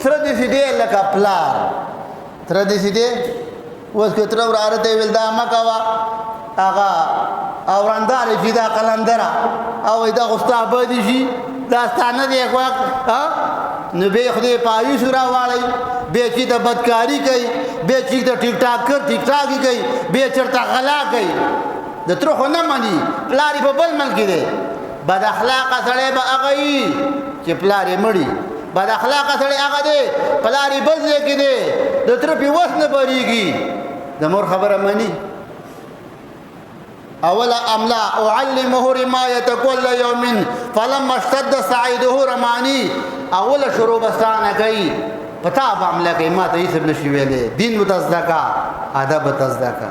تر دې سیدې لکه پلار تر دې سیدې اوس که تر وراره ته ویل دا مه کوه هغه اورندار چې دا قلندره او دا خو ستا بدي شي دا ستا نه دی خوښ نو بیا خدای په آیوس راواړئ بیا چې د بدکاري کوي بیا چې د ټیک ټاکر ټیک ټاکي کوي بیا چېرته غلا کوي د تره خو نه مني پلار یې په بل ملک دی بد اخلاقه سړی به هغه وي چې پلار یې مړي بد اخلاقه سړی هغه دی پلار یې بل ځای کې دی د تره پې وس نه بریږي د مور خبره مني اولا املا اعلمه رمایت كل يوم فلما اشتد سعيده رماني اولا شروع بستانه کوي پتا به عمله کوي ما ته هیڅ نشي ویلی دین متزدکا ادب متزدکا